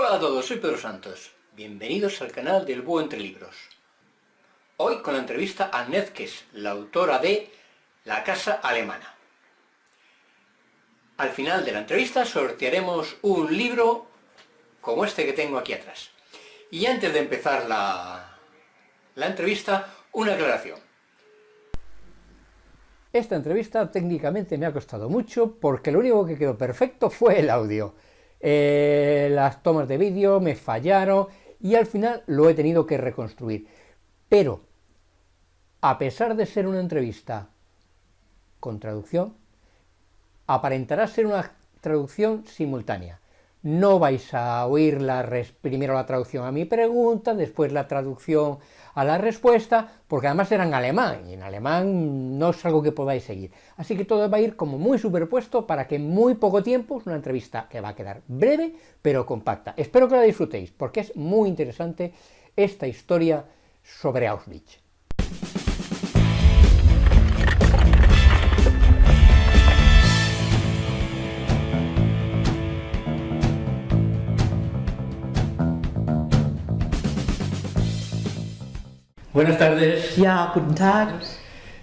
Hola a todos, soy Pedro Santos. Bienvenidos al canal del Búho entre libros. Hoy con la entrevista a Nezques, la autora de La casa alemana. Al final de la entrevista sortearemos un libro como este que tengo aquí atrás. Y antes de empezar la entrevista, una aclaración. Esta entrevista técnicamente me ha costado mucho porque lo único que quedó perfecto fue el audio. Las tomas de vídeo me fallaron y al final lo he tenido que reconstruir. Pero, a pesar de ser una entrevista con traducción, aparentará ser una traducción simultánea. No vais a oír primero la traducción a mi pregunta, después la traducción a la respuesta, porque además era en alemán, y en alemán no es algo que podáis seguir. Así que todo va a ir como muy superpuesto para que en muy poco tiempo, es una entrevista que va a quedar breve, pero compacta. Espero que la disfrutéis, porque es muy interesante esta historia sobre Auschwitz. Buenas tardes. Ja, guten Tag.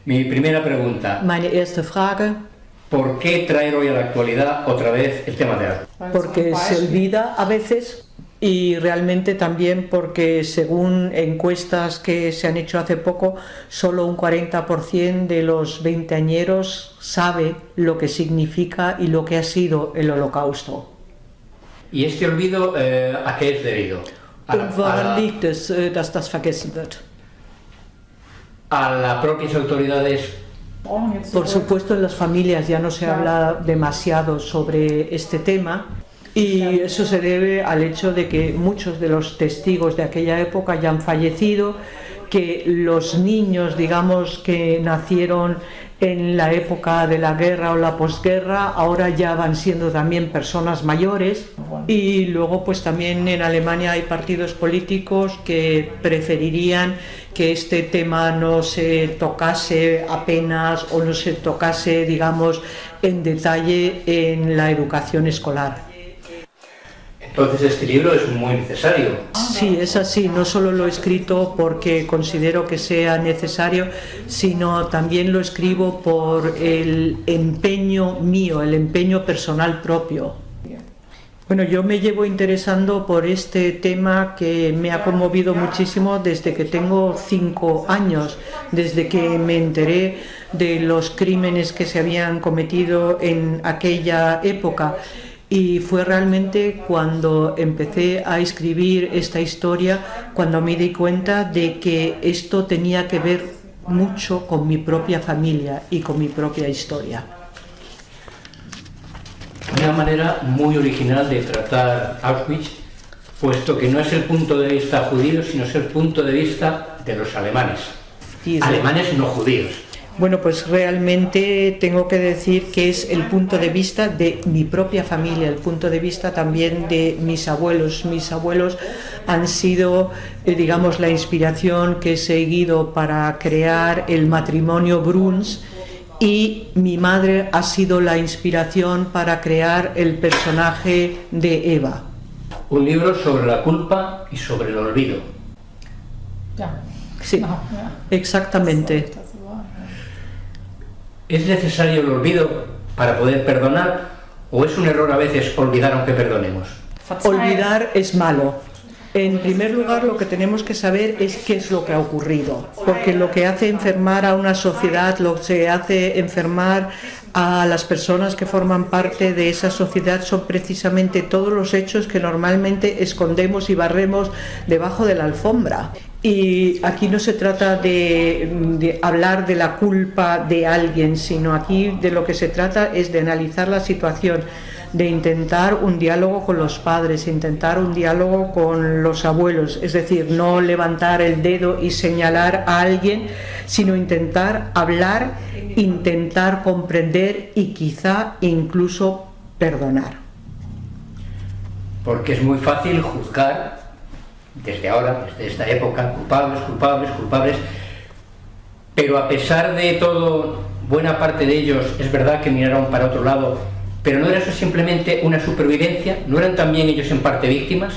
Mi primera pregunta. Meine erste Frage. ¿Por qué traer hoy a la actualidad otra vez el tema de Auschwitz? Porque se olvida a veces y realmente también porque según encuestas que se han hecho hace poco, solo un 40% de los veinteañeros sabe lo que significa y lo que ha sido el Holocausto. ¿Y este olvido a qué es debido? Und woran liegt es, dass das vergessen wird? A las propias autoridades. Por supuesto, en las familias ya no se habla demasiado sobre este tema y eso se debe al hecho de que muchos de los testigos de aquella época ya han fallecido, que los niños, digamos, que nacieron en la época de la guerra o la posguerra, ahora ya van siendo también personas mayores, y luego pues también en Alemania hay partidos políticos que preferirían que este tema no se tocase apenas o no se tocase, digamos, en detalle en la educación escolar. Entonces este libro es muy necesario. Sí, es así, no solo lo he escrito porque considero que sea necesario, sino también lo escribo por el empeño mío, el empeño personal propio. Bueno, yo me llevo interesando por este tema que me ha conmovido muchísimo desde que tengo 5 años, desde que me enteré de los crímenes que se habían cometido en aquella época. Y fue realmente cuando empecé a escribir esta historia, cuando me di cuenta de que esto tenía que ver mucho con mi propia familia y con mi propia historia. Una manera muy original de tratar Auschwitz, puesto que no es el punto de vista judío, sino es el punto de vista de los alemanes. Alemanes no judíos. Bueno, pues realmente tengo que decir que es el punto de vista de mi propia familia, el punto de vista también de mis abuelos. Mis abuelos han sido, digamos, la inspiración que he seguido para crear el matrimonio Bruns, y mi madre ha sido la inspiración para crear el personaje de Eva. Un libro sobre la culpa y sobre el olvido. Sí, exactamente. ¿Es necesario el olvido para poder perdonar o es un error a veces olvidar aunque perdonemos? Olvidar es malo. En primer lugar, lo que tenemos que saber es qué es lo que ha ocurrido, porque lo que hace enfermar a una sociedad, lo que hace enfermar a las personas que forman parte de esa sociedad son precisamente todos los hechos que normalmente escondemos y barremos debajo de la alfombra. Y aquí no se trata de hablar de la culpa de alguien, sino aquí de lo que se trata es de analizar la situación, de intentar un diálogo con los padres, intentar un diálogo con los abuelos, es decir, no levantar el dedo y señalar a alguien, sino intentar hablar, intentar comprender y quizá incluso perdonar. Porque es muy fácil juzgar desde ahora, desde esta época, culpables, pero a pesar de todo, buena parte de ellos es verdad que miraron para otro lado, pero ¿no era eso simplemente una supervivencia? ¿No eran también ellos en parte víctimas?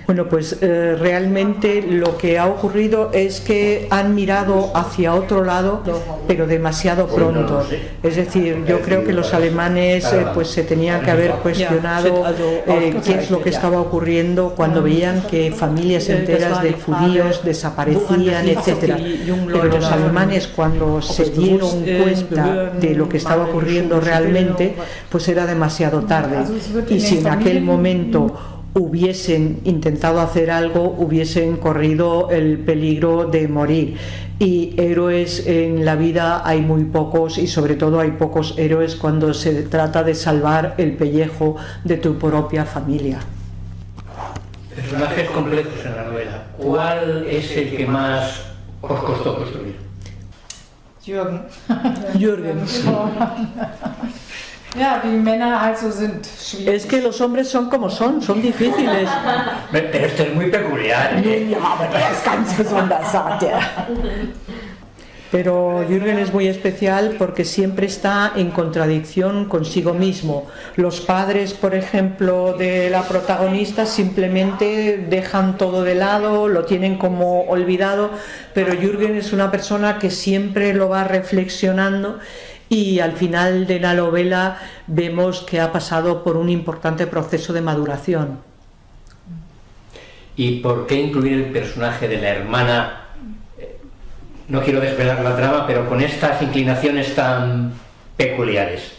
Bueno, pues realmente lo que ha ocurrido es que han mirado hacia otro lado, pero demasiado pronto. Es decir, yo creo que los alemanes pues se tenían que haber cuestionado qué es lo que estaba ocurriendo cuando veían que familias enteras de judíos desaparecían, etcétera. Pero los alemanes, cuando se dieron cuenta de lo que estaba ocurriendo realmente, pues era demasiado tarde. Y si en aquel momento hubiesen intentado hacer algo, hubiesen corrido el peligro de morir. Y héroes en la vida hay muy pocos, y sobre todo hay pocos héroes cuando se trata de salvar el pellejo de tu propia familia. Personajes complejos en la novela. ¿Cuál es el que más os costó construir? Jürgen. Jürgen. Ja, die Männer also sind schwierig. Es que los hombres son como son difíciles. Pero esto es muy peculiar. Ja, aber der ist ganz besonders, sagt er. Pero Jürgen es muy especial porque siempre está en contradicción consigo mismo. Los padres, por ejemplo, de la protagonista simplemente dejan todo de lado, lo tienen como olvidado, pero Jürgen es una persona que siempre lo va reflexionando y al final de la novela vemos que ha pasado por un importante proceso de maduración. ¿Y por qué incluir el personaje de la hermana? No quiero desvelar la trama, pero con estas inclinaciones tan peculiares.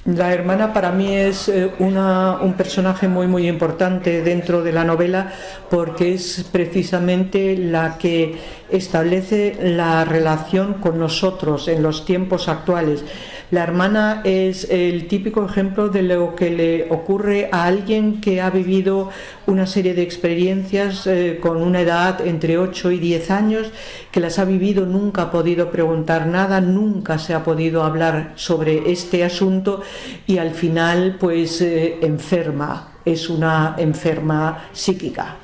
La hermana para mí es un personaje muy importante dentro de la novela porque es precisamente la que establece la relación con nosotros en los tiempos actuales. La hermana es el típico ejemplo de lo que le ocurre a alguien que ha vivido una serie de experiencias con una edad entre 8 y 10 años, que las ha vivido, nunca ha podido preguntar nada, nunca se ha podido hablar sobre este asunto y al final pues enferma, es una enferma psíquica.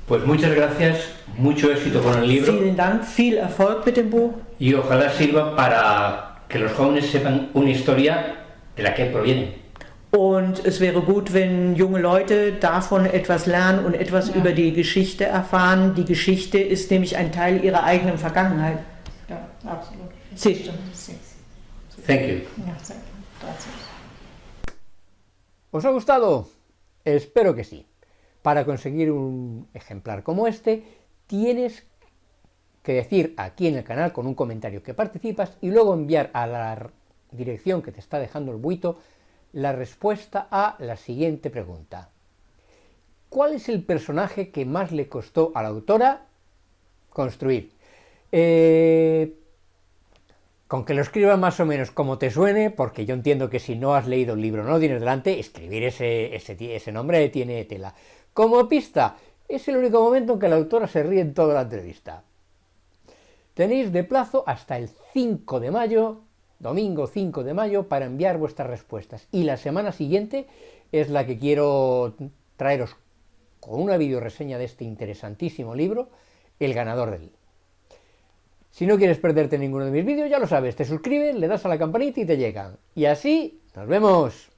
Pues muchas gracias, mucho éxito con el libro. Vielen Dank, viel Erfolg mit dem Buch. Y ojalá sirva para que los jóvenes sepan una historia de la que provienen. Und es wäre gut, wenn junge Leute davon etwas lernen und etwas über die Geschichte erfahren. Die Geschichte ist nämlich ein Teil ihrer eigenen Vergangenheit. Ja, absolut. Sí. Stimmt, sí. Thank you. Ja, sehr gut. Gracias. ¿Os ha gustado? Espero que sí. Para conseguir un ejemplar como este, tienes que decir aquí en el canal con un comentario que participas y luego enviar a la dirección que te está dejando el buito la respuesta a la siguiente pregunta. ¿Cuál es el personaje que más le costó a la autora construir? Con que lo escribas más o menos como te suene, porque yo entiendo que si no has leído el libro, no lo tienes delante, escribir ese nombre tiene tela. Como pista, es el único momento en que la autora se ríe en toda la entrevista. Tenéis de plazo hasta el 5 de mayo, domingo 5 de mayo, para enviar vuestras respuestas. Y la semana siguiente es la que quiero traeros con una videoreseña de este interesantísimo libro, el ganador de él. Si no quieres perderte ninguno de mis vídeos, ya lo sabes, te suscribes, le das a la campanita y te llegan. Y así, nos vemos.